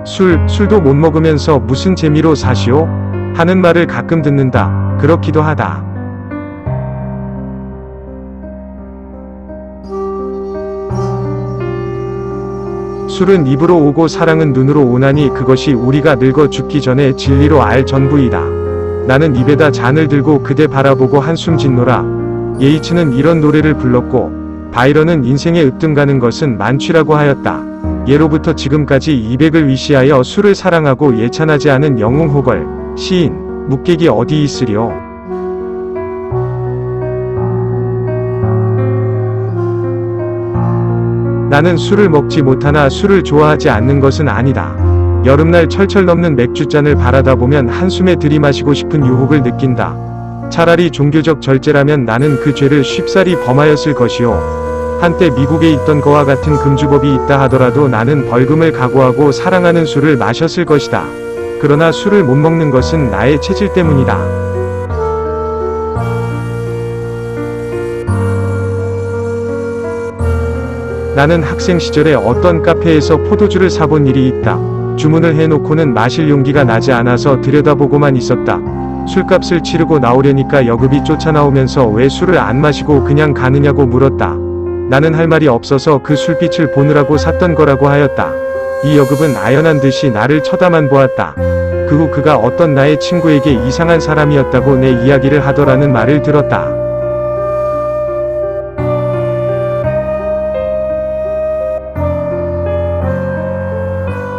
술도 못 먹으면서 무슨 재미로 사시오? 하는 말을 가끔 듣는다. 그렇기도 하다. 술은 입으로 오고 사랑은 눈으로 오나니 그것이 우리가 늙어 죽기 전에 진리로 알 전부이다. 나는 입에다 잔을 들고 그대 바라보고 한숨 짓노라. 예이츠는 이런 노래를 불렀고 바이런은 인생에 으뜸가는 것은 만취라고 하였다. 예로부터 지금까지 200을 위시하여 술을 사랑하고 예찬하지 않은 영웅호걸, 시인, 묵객이 어디 있으리요. 나는 술을 먹지 못하나 술을 좋아하지 않는 것은 아니다. 여름날 철철 넘는 맥주잔을 바라다 보면 한숨에 들이마시고 싶은 유혹을 느낀다. 차라리 종교적 절제라면 나는 그 죄를 쉽사리 범하였을 것이요. 한때 미국에 있던 거와 같은 금주법이 있다 하더라도 나는 벌금을 각오하고 사랑하는 술을 마셨을 것이다. 그러나 술을 못 먹는 것은 나의 체질 때문이다. 나는 학생 시절에 어떤 카페에서 포도주를 사본 일이 있다. 주문을 해놓고는 마실 용기가 나지 않아서 들여다보고만 있었다. 술값을 치르고 나오려니까 여급이 쫓아나오면서 왜 술을 안 마시고 그냥 가느냐고 물었다. 나는 할 말이 없어서 그 술빛을 보느라고 샀던 거라고 하였다. 이 여급은 아연한 듯이 나를 쳐다만 보았다. 그 후 그가 어떤 나의 친구에게 이상한 사람이었다고 내 이야기를 하더라는 말을 들었다.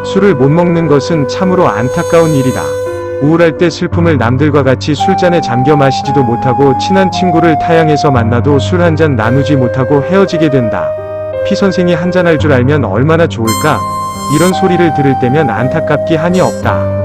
술을 못 먹는 것은 참으로 안타까운 일이다. 우울할 때 슬픔을 남들과 같이 술잔에 잠겨 마시지도 못하고 친한 친구를 타향에서 만나도 술 한잔 나누지 못하고 헤어지게 된다. 피선생이 한잔할 줄 알면 얼마나 좋을까? 이런 소리를 들을 때면 안타깝기 한이 없다.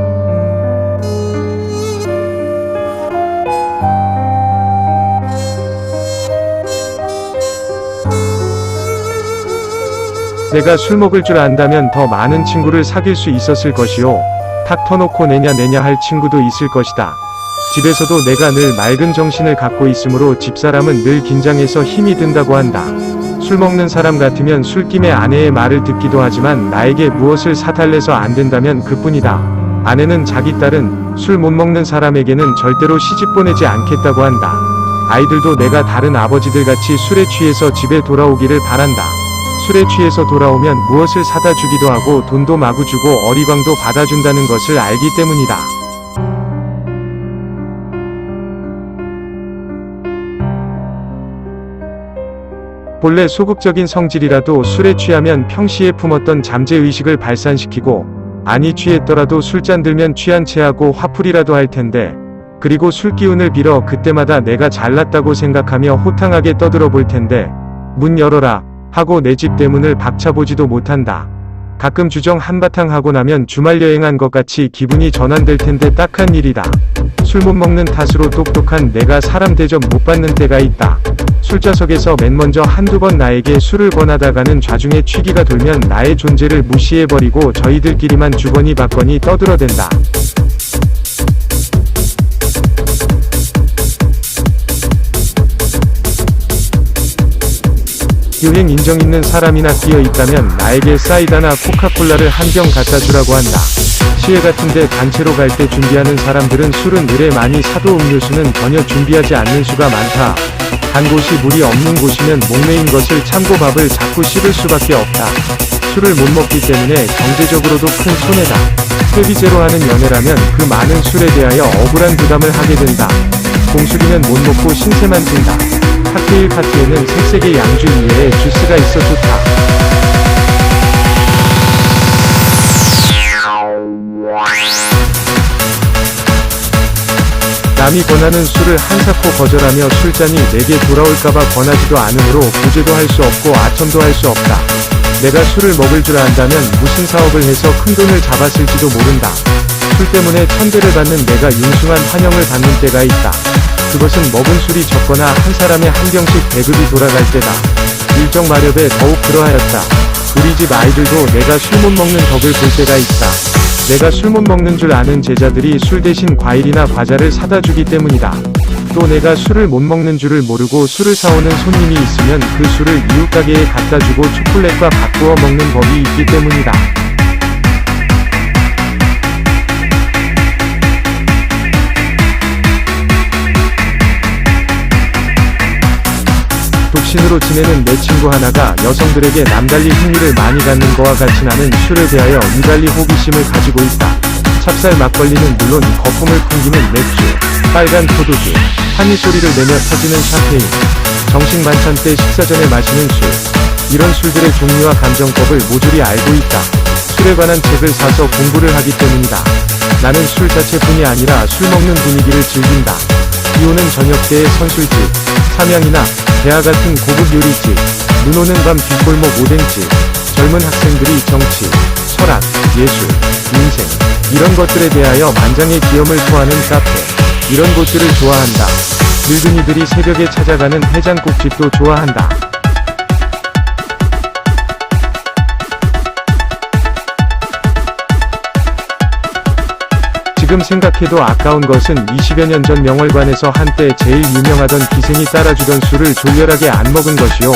내가 술 먹을 줄 안다면 더 많은 친구를 사귈 수 있었을 것이요. 탁 터놓고 내냐 할 친구도 있을 것이다. 집에서도 내가 늘 맑은 정신을 갖고 있으므로 집사람은 늘 긴장해서 힘이 든다고 한다. 술 먹는 사람 같으면 술김에 아내의 말을 듣기도 하지만 나에게 무엇을 사달래서 안 된다면 그뿐이다. 아내는 자기 딸은 술 못 먹는 사람에게는 절대로 시집 보내지 않겠다고 한다. 아이들도 내가 다른 아버지들같이 술에 취해서 집에 돌아오기를 바란다. 술에 취해서 돌아오면 무엇을 사다 주기도 하고 돈도 마구 주고 어리광도 받아준다는 것을 알기 때문이다. 본래 소극적인 성질이라도 술에 취하면 평시에 품었던 잠재의식을 발산시키고, 아니 취했더라도 술잔 들면 취한 체하고 화풀이라도 할 텐데, 그리고 술기운을 빌어 그때마다 내가 잘났다고 생각하며 호탕하게 떠들어 볼 텐데, 문 열어라 하고 내 집 대문을 박차보지도 못한다. 가끔 주정 한바탕 하고 나면 주말 여행한 것 같이 기분이 전환될 텐데 딱한 일이다. 술 못 먹는 탓으로 똑똑한 내가 사람 대접 못 받는 때가 있다. 술자석에서 맨 먼저 한두 번 나에게 술을 권하다가는 좌중에 취기가 돌면 나의 존재를 무시해버리고 저희들끼리만 주거니 받거니 떠들어댄다. 유행 인정 있는 사람이나 끼어 있다면 나에게 사이다나 코카콜라를 한 병 갖다 주라고 한다. 시외 같은데 단체로 갈 때 준비하는 사람들은 술은 의뢰 많이 사도 음료수는 전혀 준비하지 않는 수가 많다. 간 곳이 물이 없는 곳이면 목매인 것을 참고 밥을 자꾸 씹을 수밖에 없다. 술을 못 먹기 때문에 경제적으로도 큰 손해다. 회비제로 하는 연애라면 그 많은 술에 대하여 억울한 부담을 하게 된다. 공수리는 못 먹고 신세만 뛴다. 칵테일 파티에는 색색의 양주 이외에 주스가 있어 좋다. 남이 권하는 술을 한사코 거절하며 술잔이 내게 돌아올까봐 권하지도 않으므로 구제도 할 수 없고 아첨도 할 수 없다. 내가 술을 먹을 줄 안다면 무슨 사업을 해서 큰돈을 잡았을지도 모른다. 술 때문에 천대를 받는 내가 융숭한 환영을 받는 때가 있다. 그것은 먹은 술이 적거나 한 사람에 한 병씩 배급이 돌아갈 때다. 일정 마렵에 더욱 그러하였다. 우리 집 아이들도 내가 술 못 먹는 덕을 볼 때가 있다. 내가 술 못 먹는 줄 아는 제자들이 술 대신 과일이나 과자를 사다 주기 때문이다. 또 내가 술을 못 먹는 줄을 모르고 술을 사오는 손님이 있으면 그 술을 이웃 가게에 갖다 주고 초콜릿과 바꾸어 먹는 법이 있기 때문이다. 병신으로 지내는 내 친구 하나가 여성들에게 남달리 흥미를 많이 갖는 거와 같이 나는 술에 대하여 유달리 호기심을 가지고 있다. 찹쌀 막걸리는 물론 거품을 풍기는 맥주, 빨간 포도주, 한이 소리를 내며 터지는 샴페인, 정식 만찬 때 식사 전에 마시는 술, 이런 술들의 종류와 감정법을 모조리 알고 있다. 술에 관한 책을 사서 공부를 하기 때문이다. 나는 술 자체뿐이 아니라 술 먹는 분위기를 즐긴다. 비오는 저녁 때의 선술집, 삼양이나 대하 같은 고급 요리집, 눈 오는 밤 뒷골목 오뎅집, 젊은 학생들이 정치, 철학, 예술, 인생, 이런 것들에 대하여 만장의 기염을 토하는 카페, 이런 곳들을 좋아한다. 늙은이들이 새벽에 찾아가는 해장국집도 좋아한다. 지금 생각해도 아까운 것은 20여 년 전 명월관에서 한때 제일 유명하던 기생이 따라주던 술을 졸렬하게 안 먹은 것이요.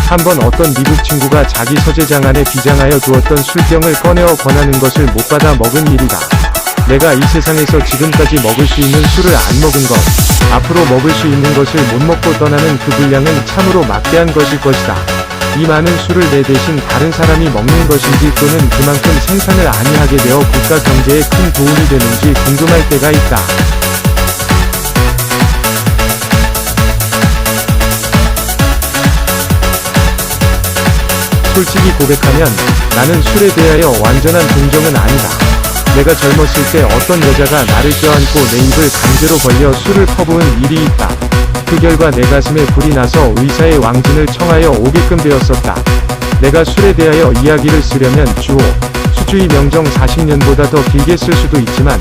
한번 어떤 미국 친구가 자기 서재장 안에 비장하여 두었던 술병을 꺼내어 권하는 것을 못 받아 먹은 일이다. 내가 이 세상에서 지금까지 먹을 수 있는 술을 안 먹은 것, 앞으로 먹을 수 있는 것을 못 먹고 떠나는 그 분량은 참으로 막대한 것일 것이다. 이 많은 술을 내 대신 다른 사람이 먹는 것인지 또는 그만큼 생산을 아니 하게 되어 국가 경제에 큰 도움이 되는지 궁금할 때가 있다. 솔직히 고백하면 나는 술에 대하여 완전한 동정은 아니다. 내가 젊었을 때 어떤 여자가 나를 껴안고 내 입을 강제로 벌려 술을 퍼부은 일이 있다. 그 결과 내 가슴에 불이 나서 의사의 왕진을 청하여 오게끔 되었었다. 내가 술에 대하여 이야기를 쓰려면 주호, 수주의 명정 40년보다 더 길게 쓸 수도 있지만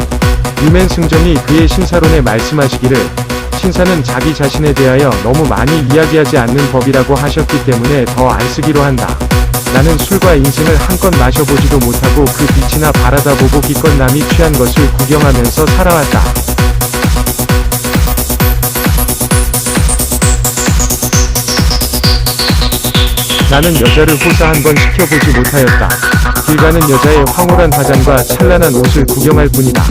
유맨 승정이 그의 신사론에 말씀하시기를 신사는 자기 자신에 대하여 너무 많이 이야기하지 않는 법이라고 하셨기 때문에 더 안 쓰기로 한다. 나는 술과 인생을 한껏 마셔보지도 못하고 그 빛이나 바라다 보고 기껏 남이 취한 것을 구경하면서 살아왔다. 나는 여자를 호사 한 번 시켜보지 못하였다. 길 가는 여자의 황홀한 화장과 찬란한 옷을 구경할 뿐이다.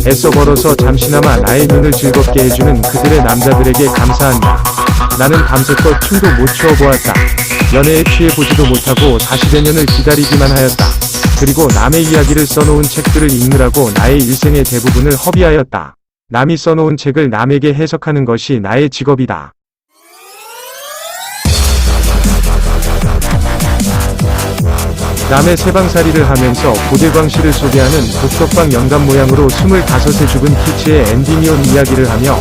애써 걸어서 잠시나마 나의 눈을 즐겁게 해주는 그들의 남자들에게 감사한다. 나는 밤새껏 춤도 못 추어보았다. 연애에 취해보지도 못하고 40여 년을 기다리기만 하였다. 그리고 남의 이야기를 써놓은 책들을 읽느라고 나의 일생의 대부분을 허비하였다. 남이 써놓은 책을 남에게 해석하는 것이 나의 직업이다. 남의 세방살이를 하면서 고대광실을 소개하는 독서방 영감 모양으로 25에 죽은 키츠의 엔디미온 이야기를 하며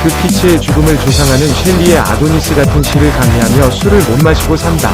그 키츠의 죽음을 조상하는 셸리의 아도니스 같은 시를 강의하며 술을 못 마시고 산다.